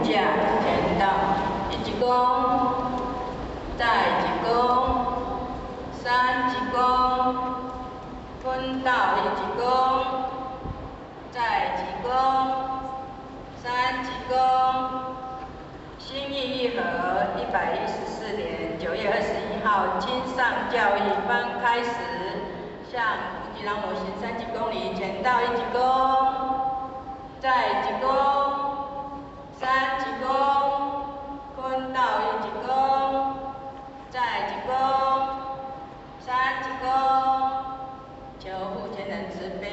架，前到1公，再1公，31公，分到1公，再1公，31公。新义一和114年9月21号经上教义班开始，向福吉郎模型3级公里前到1级公，再1公，3级公，分到1级公，再1公，3级公，求父天人慈悲。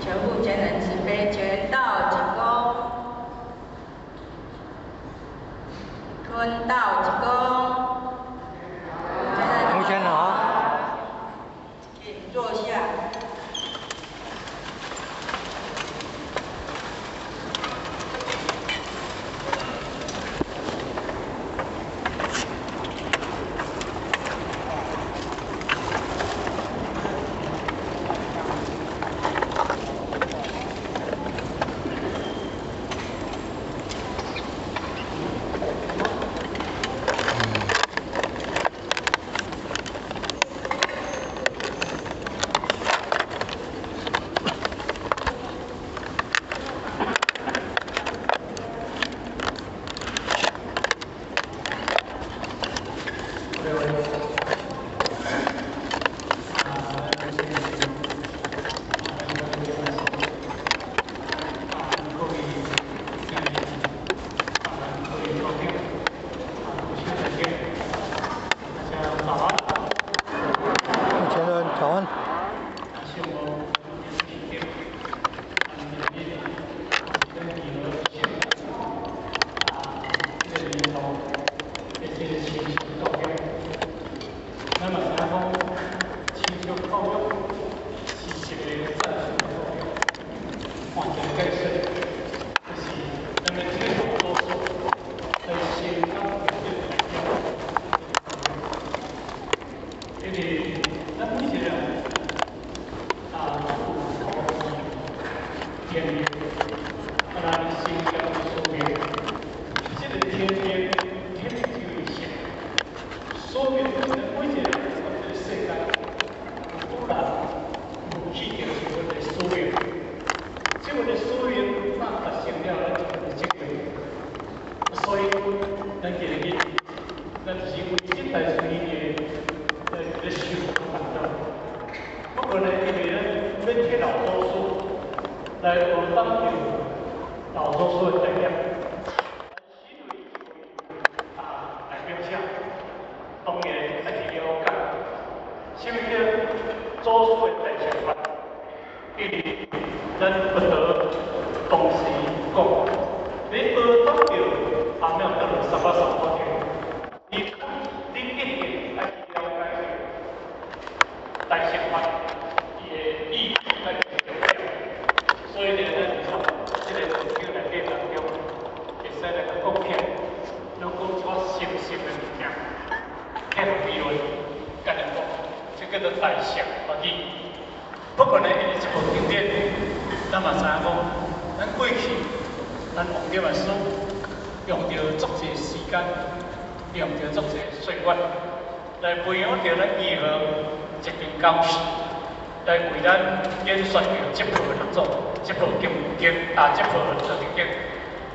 求父天人慈悲，前到1公，吞到1公。同学好，请坐下。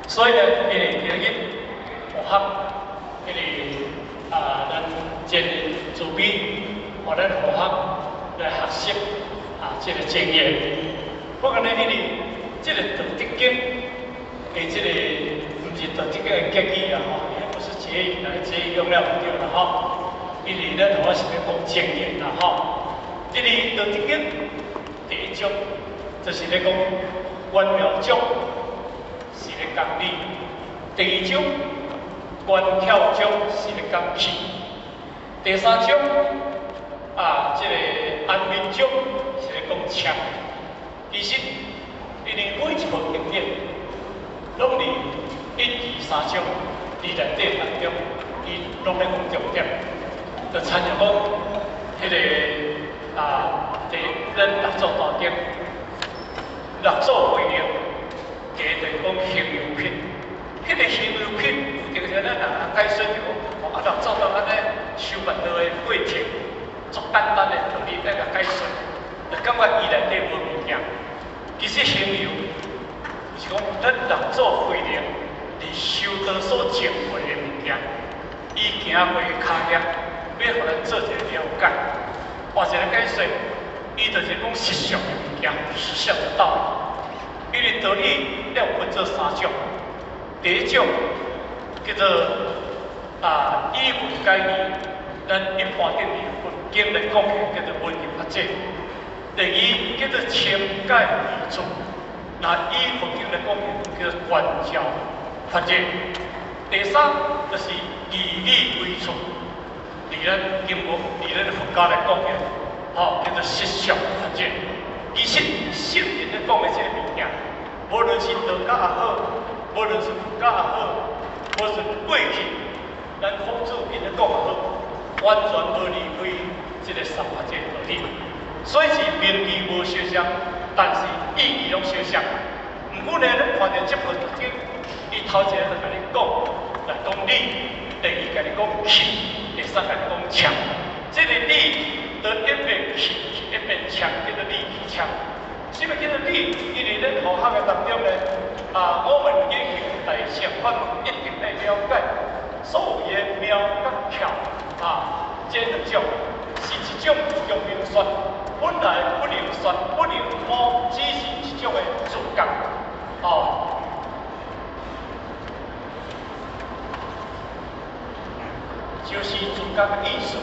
所以呢，今日我学咱建立自卑，或咱学来学习这个经验。不过呢，这个道德经的这个不是道德经的结语啊，也不是结语啦，结语用了唔对啦吼。因为咱我是要讲经验啦吼。这个道德经第一章就是咧讲关妙种。是咧讲理，第二种关巧种是咧讲气，第三种这个安民种是咧讲枪。其实，因为每一部经典，拢离1、2、三种，伫内底当中，伊拢咧讲重点，就参照讲，迄个伫咱六组当中，六组规定，第一就是讲形容品，迄个形容品，有阵时咱解说着，六组当安尼收办到的过程，足简单的道理来甲解说，就感觉伊内底无物件。其实形容是讲咱六组规定，伫修道所种过的物件，伊行过的脚业，要互咱做一个了解，或者解说，伊就是讲实相的物件，实相的道理。伊的道理了分做三种，第一种叫做以文解义，咱一般定义文经来讲起叫做文言法则。第二叫做情解义注，那以佛经来讲起叫做观照法则。第三就是义理为出，伫咱经文，伫咱佛教来讲起，叫做实相法则。其实圣人咧讲的这个物件，无论是道家也好，无论是佛家也好，无论是过去咱孔子因咧讲也好，完全无离开这个三法则道理。所以是名义无相像，但是意义拢相像。毋过呢，咱看到这部佛经，伊头一个就甲你讲，来讲理；第二甲你讲气；第三甲你讲枪。这个理就一边气，一边枪，叫做理气枪。什么叫做理？因为咱学校的当中呢，我们研究大乘法门，一定要了解所有的妙甲巧这两种是一种用名说。本来不能说，不能摸，只是一种的自觉，就是自觉的意思。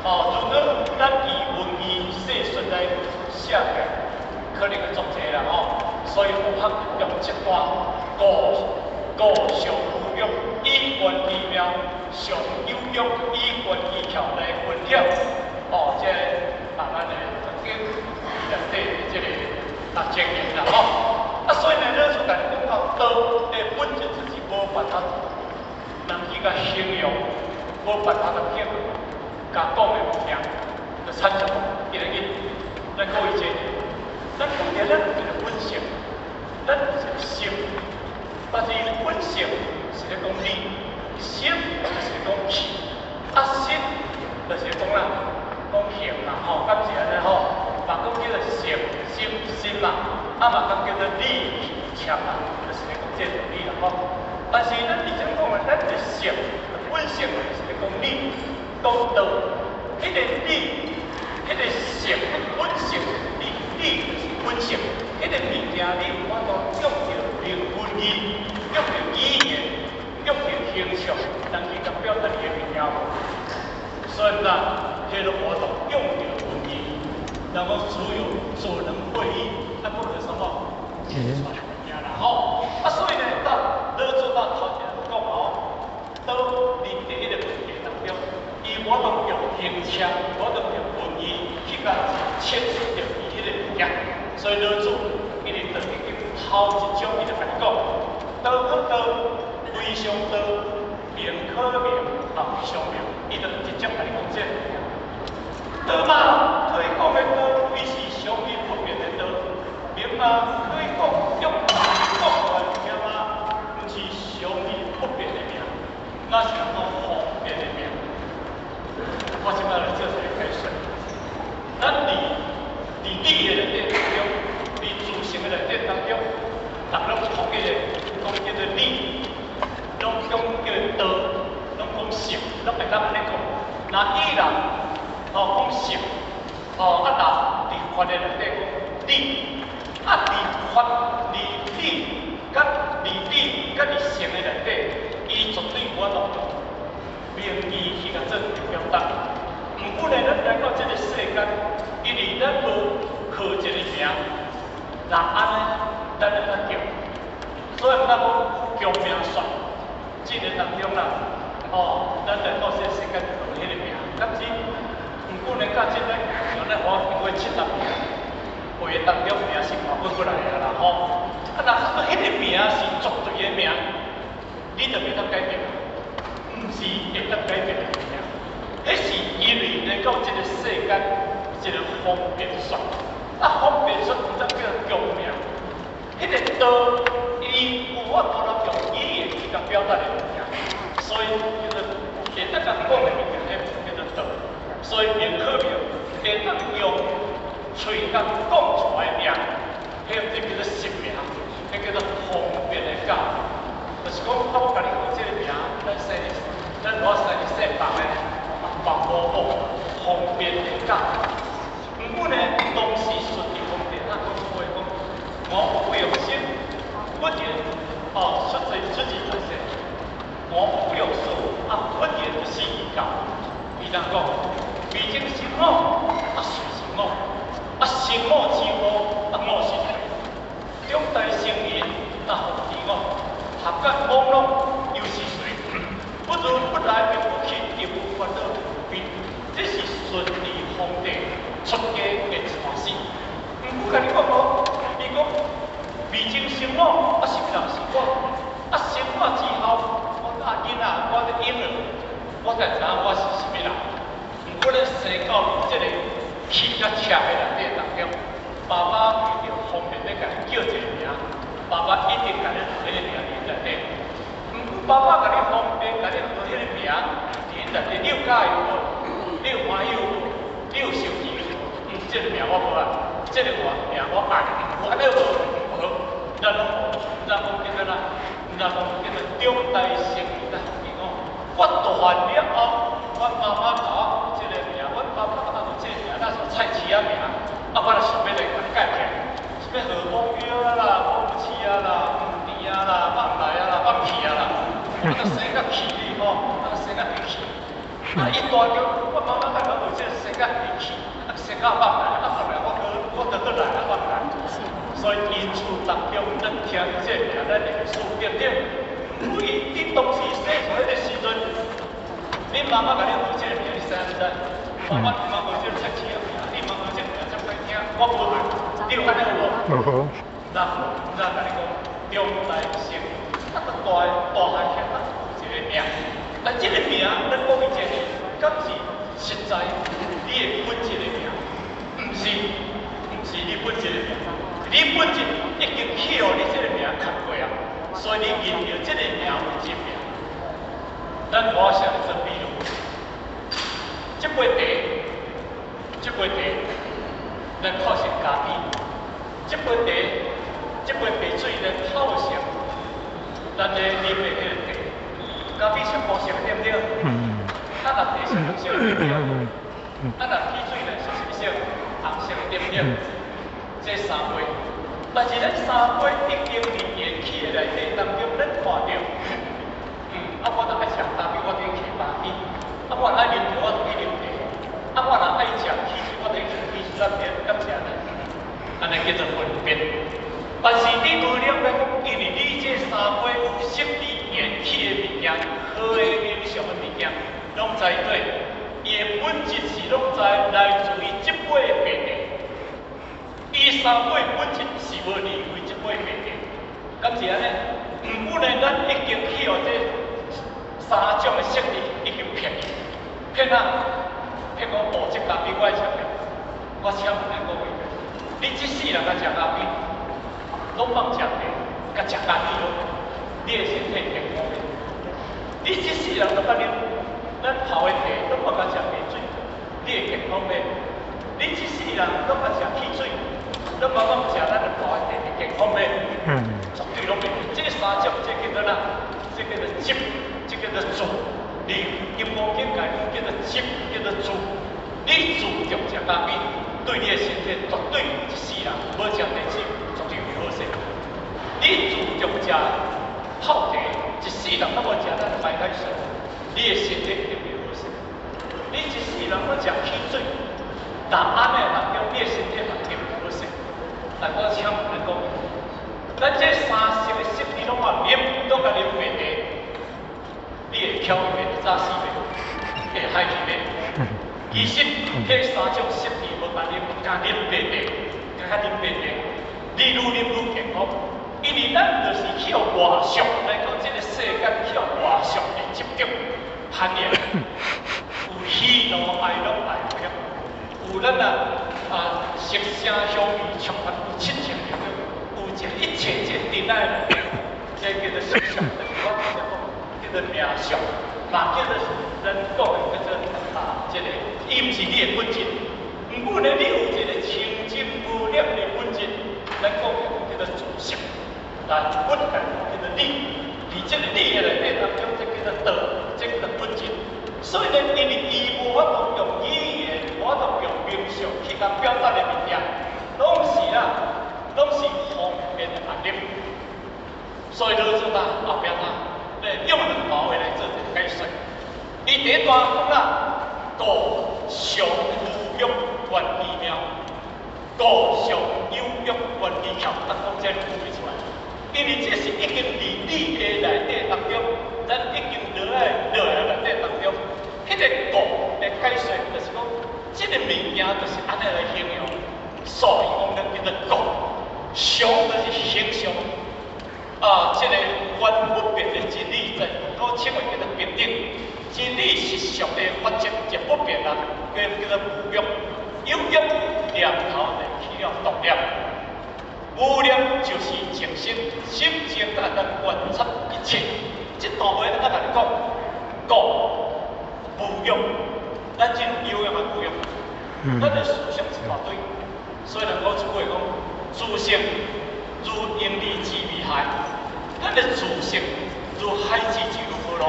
如果咱以文字细顺来写起来，可能会作济啦所以学校用一段故上有用，以观以妙，上有用，以观以巧来分了。这咱的佛经内底这个经验啦所以呢，咱就甲你讲到道的本质就是无办法人去甲形容，无办法甲形容，甲讲的物件，就产生一个咱各位这，咱讲起咱有一个本性，咱有一个性，但是本性是咧讲理，性就是讲气，性就是讲讲行啦敢是安尼嘛讲叫做心啦，嘛讲叫做理强啦，就是咧讲这道理啦但是咱以前讲的，咱的性本性就是咧讲理，讲道，迄个理，迄个性，本性理就是本性，迄个物件你有法度用着用文字，用着语言，用着形象，人去甲表达你的物件所以呢，这个活动用着文字，然后所能会意，那不能什么所以呢，咱做到头前讲都伫第一个问题当中，伊我拢用形象，我拢用文字去甲阐述着伊迄个物件，所以老祖伊就已经头一种，伊就甲你讲，道可道，非常道。名可名，非常名，伊就直接甲你讲这道嘛，可以讲的道，非是常理不变的道；名嘛，可以讲用讲出来物件嘛，不是常理不变的名，那是讲方便的名。我即摆来做一个解释，咱伫理的内底当中，伫自性的内底当中，人拢同一个讲叫做理。拢讲叫道，拢讲性，拢会当安尼讲。那伊人讲性，人伫法的内底讲理，离法离理，甲离理甲离性的内底，伊绝对无法度用名义去甲做表达。毋过呢，咱来到这个世间，因为咱无靠一个名，人安尼咱来甲叫，所以咱要强名说。这个当中啦，咱来到这世界就有迄个名，但是毋过呢，到即个像咱我因为70年，会当中名是换过来的啦，若迄个名是绝对的名，你表达的物件，所以叫做现在讲的物件，迄叫做道。所以面孔面，现在用嘴甲讲出来的名，迄就叫做实名，迄叫做方便的教。就是讲，我甲你讲这个名，我生日说白的，白无无方便的教。不过呢，当时顺利方便，讲话讲，我不用心，不然出自本身，我不用说不然就是伊教。伊当讲，未经心我，随心我，心我之我，我是谁？中大成人，福地我，合格网络又是谁？不如不来便不去，亦无烦恼无边。这是顺利皇帝出家的传世。不过甲你讲伊讲未经心我，是人是我，生我之后，我囡仔，我的婴儿，我才知影我是什么人。不过咱生到这个气甲车的内底当中，爸爸一定方便要甲你叫一个名，爸爸一定甲你号迄个名伫内底。爸爸甲你方便甲你号迄个名，伫内底你有介意无？你有欢喜无？你有生气无？这个名我无爱，这个名我爱，我爱无？无，咱讲叫做中大成人啦。伊讲，我大了后，我妈妈甲我这个名，我爸爸甲我这个名，那是菜市仔名，我就想要来甲你改起来，什么何风约啦、风市啦、黄田啦、放来啦、放去啦，我就生甲气哩吼，我就生甲会气。伊大叫我妈妈甲我这生甲会气，生甲放来，后来我就来放来。所以因厝当中，咱听这名，咱会数点点。你当时生出来的时阵，你妈妈甲你号这个名，你知唔知？妈妈号这个菜市仔名，你妈号这个名真歹听，我无爱。你有安尼有无？那甲你讲，中大成，大汉乡有一个名，但这个名，咱讲以前，敢是实在你会本这个名，唔是你本这个名。你本身已经去互你这个名看过啊，所以你认着这个名为真名。咱我想做比如，这杯茶，咱靠成咖啡；这杯白水咱泡成，咱咧啉的迄个茶，咖啡是泡成对不对？若茶是红色对不对？若汽水呢是什么色？红色对不对？这三杯，但是咱三杯已经伫延期的内底当中，咱看到，我若爱食咖啡，我就去咖啡；我若爱啉茶，我就去啉茶；我若爱食汽水，我就去汽水店感谢咱，安尼叫做分别。但是你无了解讲，因为你这三杯有适宜延期的物件，好的饮上的物件，拢在对，伊的本质是拢在来自于这杯的白茶。伊三杯本质是无离开这杯白茶，敢是安尼？不然咱已经去互这三种的色理已经骗伊，骗我这咖啡我爱食的，我请问咱讲你这世人甲食咖啡，拢放食茶，甲食咖啡咯，你的身体健康的。你这世人拢甲啉咱泡的茶，拢放甲食白水，你会健康的。你这世人拢甲食汽水。咱慢慢食，咱就大一点的健康嘞。绝对拢袂。这个三种，这叫做哪？这叫做汁，这叫做助。你音乐境界叫做汁，叫做助。你注重食咖啡，对你的身体绝对一世人无食茶水，绝对袂好势。你注重食泡茶，一世人都无食咱白开水，你的身体一定袂好势。你一世人都食汽水，但安尼当中，你的身体嘛一定袂好势。但我请问你讲，咱这三色的色你拢话啉，拢甲啉白茶，你会挑伊袂早死袂？会害去袂？其实，迄三种色你无甲啉，加啉白茶，加啉白茶，你愈啉愈健康。因为咱就是去外属来讲，这个世间去外属的执着、攀岩，有喜怒哀乐哀乐。有咱色声香味充满有七情六欲，有一切一切真爱，这叫做色相。我直接讲。做名相，嘛叫做咱讲的叫做这个，伊毋是你的本质。毋过呢，你有一个清净无染的本质，咱讲的叫做自性。那本来叫做你，而这个你的内底当中，这叫做道，这叫做本质。所以呢，因为伊无法度用语言，无法度用名相去甲表达的物件，拢是方便的压力。所以老师后边用两个话来做一个解释。伊第一段讲啦，故常无欲愿奇妙，故常有欲愿奇妙，咱讲这句出来。因为这是已经伫你的内底当中，咱已经落来内底当中，迄个故的解释就是讲，这个物件就是安尼来形容，所以讲咱叫做故，常就是形象。这个原不变的真理，在古称为叫做平等。真理是属的法则，就不变啦，叫做无欲。有欲念头就起了动念，无念就是静心，心静才能观察一切。这大话咱甲你讲，故无欲，咱真有欲嘛无欲，咱的思想是大对。所以人讲一句讲，自性如盈利之危害。咱的自性如海之之如波浪，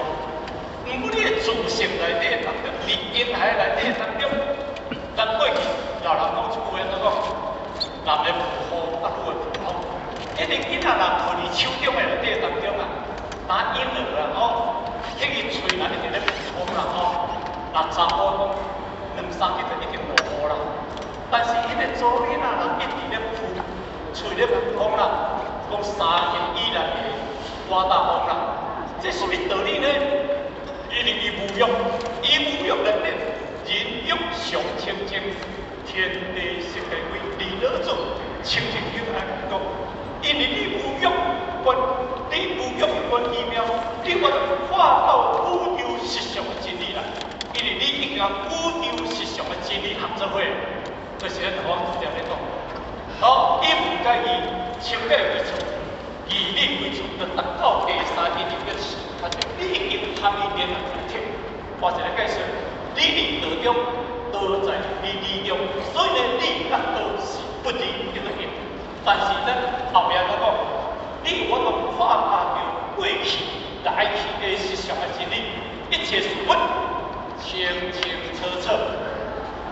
毋过你的自性内底当中，伫因海内底当中，咱过去老人讲一句话，怎讲？男的扶雨，女的扶风。迄个囡仔若抱伫手中的内底当中啊，打婴儿啊，迄个喙若一直咧扶风啦，若查甫讲2、3日就已经无雨啦。但是迄个祖囡仔若一直咧扶喙咧扶风啦，讲3日以内的刮大风啦，这什么道理呢？因为伊无欲，伊无欲内底人欲上清净，天地世界为离老祖清净有安讲，因为你无欲观，你无欲观奇妙，你我看到宇宙实相的真理啦。因为你已经宇宙实相的真理合做伙，就是咱黄主条咧讲。好，伊唔介意清洁为主。以你为主，就达到第3点的事，它就已经含义连来体。或者解释，理道中，道在理中，所以呢，理甲道是不离叫做一。但是咱后面讲，你我都看到过去、来去的实相的真理，一切事物清清楚楚，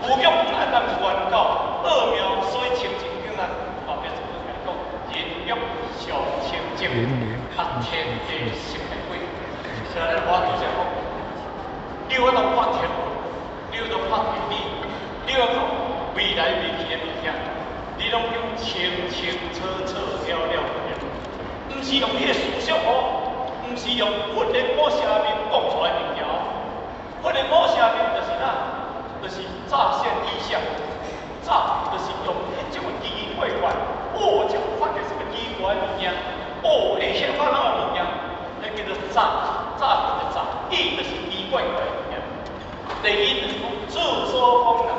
无用咱能宣告奥妙，所以清净叫咱后面就讲人欲。上清净，天地心的鬼。所以我就是讲，你有法度看天文，你有法度看地理，你有法度未来未去的物件，你拢用清清楚楚、了了分明。毋是用你的思想哦，毋是用佛的某些面讲出来的物件哦。佛的某些面就是哪？就是乍现意象，乍就是用迄种奇奇怪怪。就发现什么奇怪物件，会显发哪个物件，那叫做诈，诈就是诈，意就是奇怪怪物件。第二就是讲自说风啦，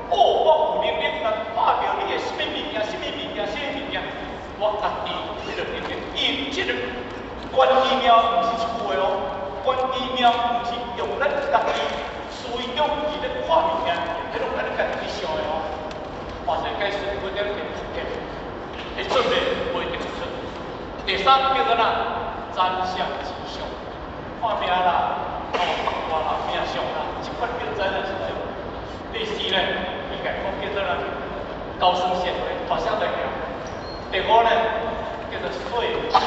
我有能力来看到你的什么物件，什么物件，什么物件，我家己这个能力，因这个观奇妙不是一句话哦，观奇妙不是用咱家己随中伫咧看物件，迄种咱家己想的哦，或者解释或者解。会准的不一定准。第3叫做哪？真相真相，看命啦，八卦啦，命相啦，这款叫真相真相。第4呢，伊家讲叫做哪？高僧显微，大声在讲。第5呢，叫做水不空。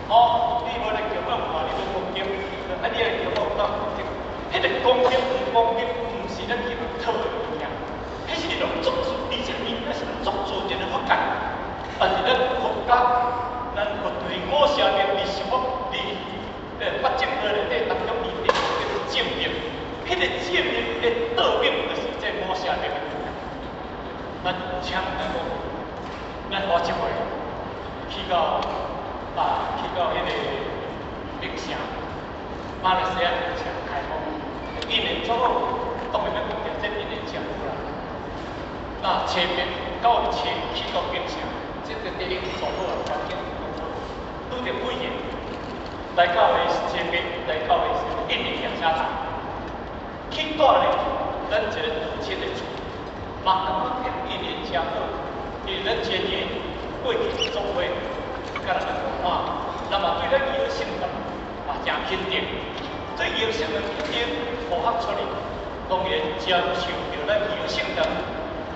好，你无咧叫我话，你都攻击，你来叫我当攻击。迄个攻击唔攻击，唔是咱叫讨的物件，迄是一种作主，而且伊那是作主一个法界。但是咱国家，咱绝对某些面伫生活伫发展的内底当中，伊一定叫做证明。迄个证明的道明，就是这某些面。咱请咱讲，咱花一回去到迄个冰城，马来西亚冰城开放，一年左右，当然咱讲这一年讲过啦。那前面到前去到冰城。这个地理做好啊，环境做好，拄着几年，来到的前面来到的是印尼乡下台，去住咧咱一个二千的厝，嘛感觉一年真好，因为咱前年过去做伙，甲人文化，那么对咱以后性格嘛真肯定，对以后性格肯定，符合出来，当然接受着咱以后性格，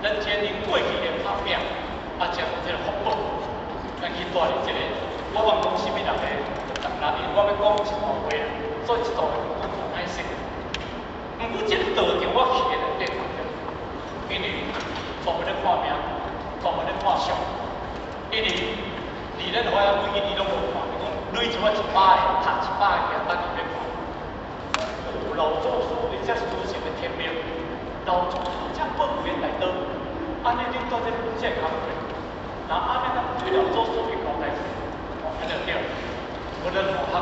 咱前年过去的拍拼，将这个福报，咱去住咧这个，我望讲什么人咧，当然，因为我要讲一段话啦，所以一段话讲唔爱说。毋过这个道场我去的内底，因为全部咧看命，全部咧看相，因为离咱花每一年拢无看，讲累一我100个，读100个也等于咧看。有老祖师的这书生的天命，老祖师这宝贵的内道，安尼恁做这健康的，那安尼咱对老祖师的交代，安尼对，无论何行，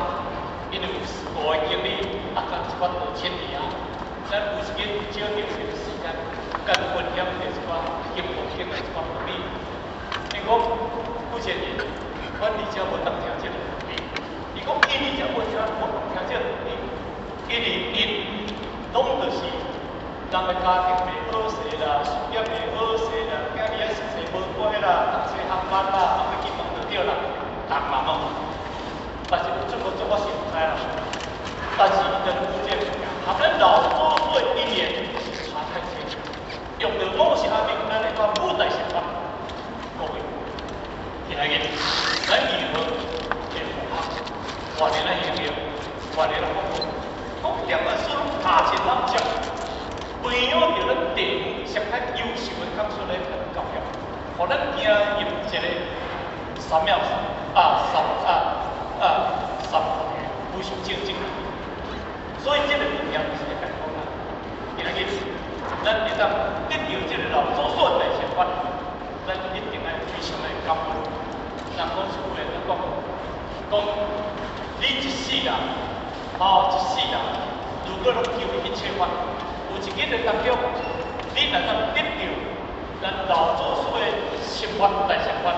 因为有事故的经历，甲一寡道亲戚啊。咱有时间少点些时间，跟分享就是讲幸福性的一款福利。你讲古前人，阮而且无当听这个福利。伊讲因而且无听无听这个福利，因为因拢就是人的家庭袂好势啦，事业袂好势啦，囝儿啊成绩无乖啦，读册学班啦，啊要去忙就对啦，人嘛嘛。但是这个我是唔知啦，但是伊就有这个。他们老祖孙一年差太远，用到某些阿明，咱来讲古代想法，各位，今日咱如何来符合外面的形容，外面的风格，讲两个是大前南将，培养着咱地方上较优秀的学出来教育，互咱行入一个三秒非常正经。所以这个物件就是咧讲啦，今日咱会当得到这个老祖孙的想法，咱一定要非常的感恩。人讲出话咧讲你一世人，一世人，如果拢求一切法，有一日当中，你若当得到咱老祖孙的想法大想法，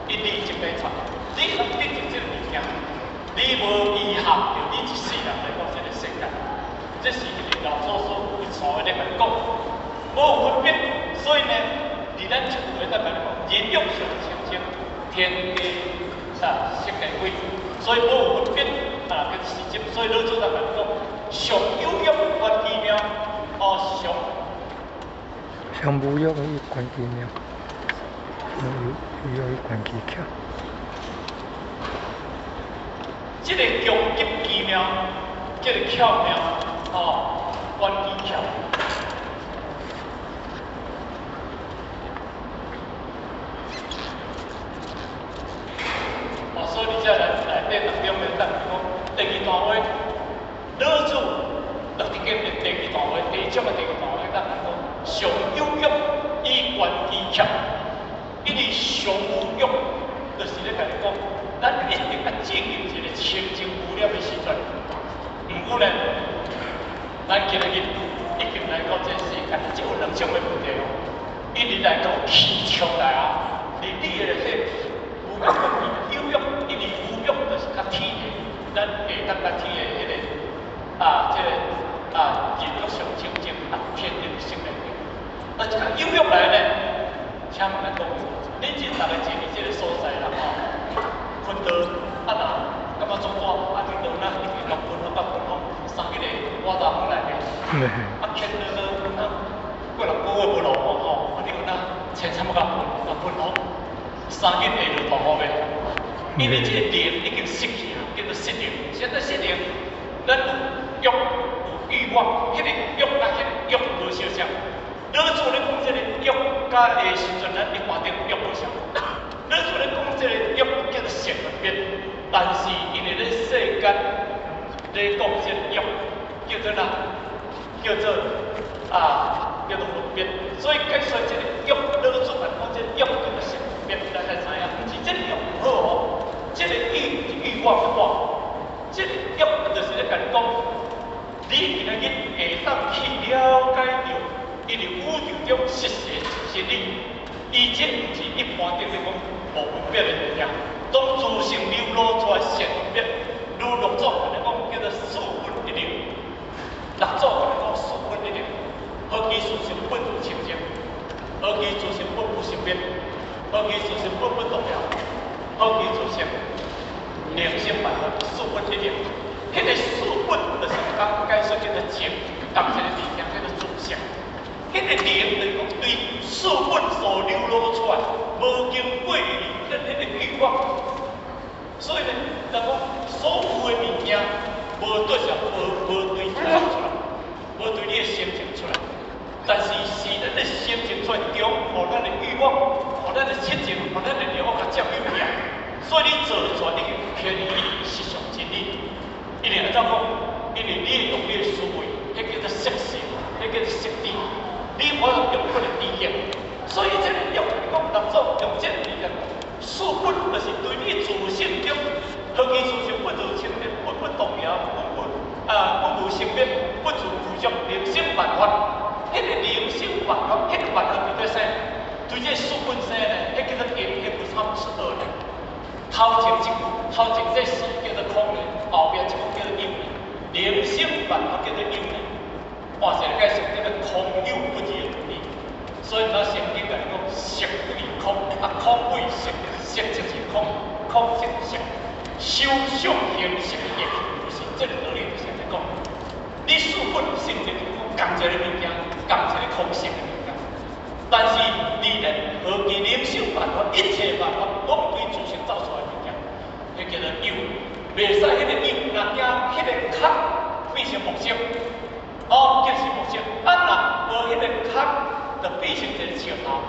一字一笔传，你若得到这个物件，你无遗憾着你一世人来讲。这是一个老祖师为错的咧讲，无分别，所以呢，伫咱一句话咱讲，人欲上清净，天地色地贵，所以无分别跟时节，所以老祖咱讲，上有欲观其妙，上无欲以观其妙，有欲以观其巧。这个强极其妙，这个巧妙。观其巧。所以你这内底当中的当讲第二段话，老祖特别讲第二段话，第一种的第二段话，咱讲上有欲以观其巧，因为上有欲，就是咧甲你讲，咱一定要经营一个清净无染的时阵，毋过呢。咱今日已经来到这世界，只有2种的问题哦。一日来到气场来啊，你的迄无讲讲有欲，因为有欲就是较体的，咱下当甲体的迄个这个人欲上清净，天地性的。而且有欲来呢，请问咱各位，恁今大家坐伫这个所在啦昆道那感觉中大听到咱一直落分落送迄个我大风来的，牵了过6个月无落雨吼，你讲咱千差不多分落，3日下落大雨的，因为这个电已经失去了，叫做失灵。现在失灵，咱有欲望，迄个欲甲迄个欲无相像。老祖咧讲这个欲甲的时阵，咱一般定欲无相。老祖咧讲这个欲叫做善分别，但是因为咧世间。咧讲这个欲叫做哪？叫做分别，所以解说这个欲，老祖来讲这个欲叫做是分别，大家知影，不是这个欲不好哦，这个欲望不好，这个欲就是咧甲你讲，你今日会当去了解到，因为宇宙中实相是你，以前不是一般的讲无分别的物件，当自性流露出来善分别，如六祖来讲叫做。本迄个，迄个书本就是讲解说叫做情，当这个物件叫做自性。迄个灵就是讲对书本所流露出来，无经过咱迄个欲望。所以呢，人讲所有的物件，无对上无对创出来，无对你的心情出来。但是是咱的心情出来中，互咱的欲望，互咱的七情，互咱的欲望较占有量。所以你做出来，你偏离实相真理。一定怎讲？因为你用你的思维，迄叫做色性，迄叫做色智。你无用不能理解。所以这个用讲当作用这个理解，书本就是对你自性中，何其自性不自清净，不动摇，不无生灭，不自具足，灵性万法。迄个灵性万法，迄个万法对啥？对这书本啥呢？迄叫做因，迄不差不是二呢。头前一句，头前这是叫做空呢，后边这句叫做有呢。灵性万法叫做有呢。换成解释叫做空有不二理。所以咱圣经来讲，色为空，空为色，色就是空，空就是色。修相形式业，就是这个道理，就是在讲。你书本性质讲一个物件，讲一个空性的物件，但是你呢，何其灵性万法，一切万法拢对自性造出来的物件，迄叫做有。袂使迄个有，若惊迄个壳变成木色，就是木色。若无迄个壳，就变成一个石头。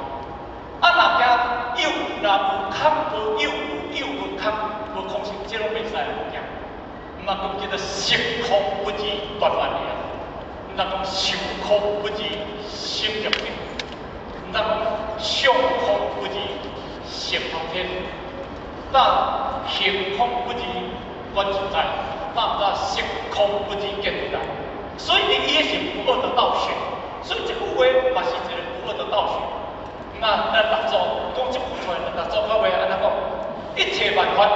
若惊有，若无壳无有，有无壳无空性，这拢袂使的物件。毋通讲叫做色空不二断万年。毋通讲受空不二心入定，毋通讲相空不二心通天，但行空不二观自在，但色空不二见自在。所以你也是不二的道学，所以这句话嘛是一个不二的道学。那咱作讲这句出来，咱作到尾安怎讲？一切万法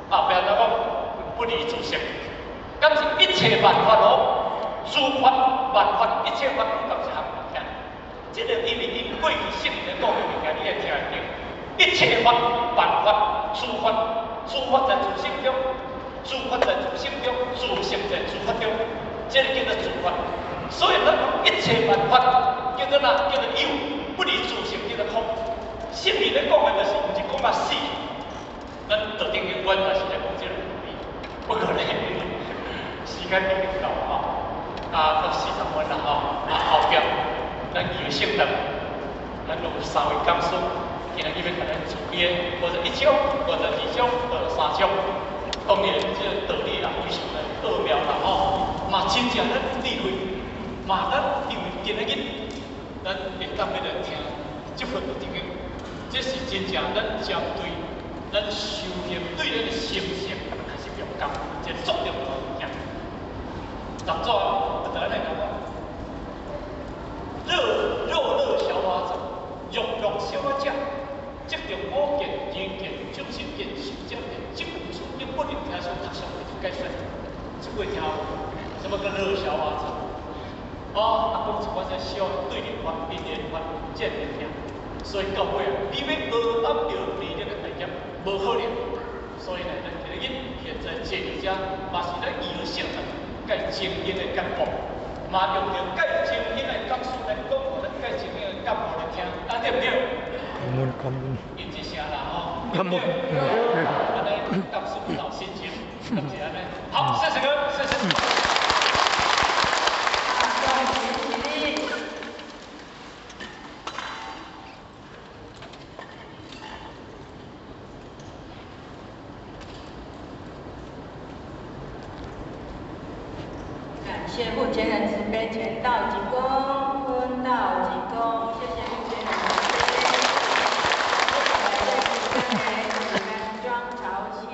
后边安怎讲？不离自性，敢是一切万法咯？诸法万法，一切法拢共一项物件。这个因为因过去圣人讲的物件，你会听会懂。一切法万法，诸法在自性中，诸法在自性中，自性在诸法中，这个叫做诸法。所以咱讲一切万法叫做哪？叫做有，不离自性叫做空。圣人咧讲的就是，毋是讲啊死。咱道定经观也是在讲这个道理。不过咧，时间已经到吼。到40分啦吼，后边咱有性质，咱有3位讲师，今日要甲咱主编，或者1章，或者2章，或者3章。当然，这道理啦，非常的奥妙啦吼，嘛真正咱理会，嘛咱因为今日咱会当要来听这份道经，这是真正咱将对咱修行对咱的心性开始用感，这重要的物件。当作就来讲肉消化者，肉消化者，即着五件、人件、精神件、心正件，即五处你不能听上读上去解释，即会听什么叫肉消化者？讲一寡只小对立法、边缘法、见面听，所以到尾你要学到着理论的概念，无可能。所以呢，咱今日现在这里者，嘛是咱医学性的。介精英的干部，嘛用着介精英的讲师来讲，咱介精英的干部来听，对不对？感恩。因一声啦吼，感恩。安尼讲师不老心情，就是安尼。好，谢谢哥，谢谢。感谢护前人慈悲，前道济公，婚道济公，谢谢。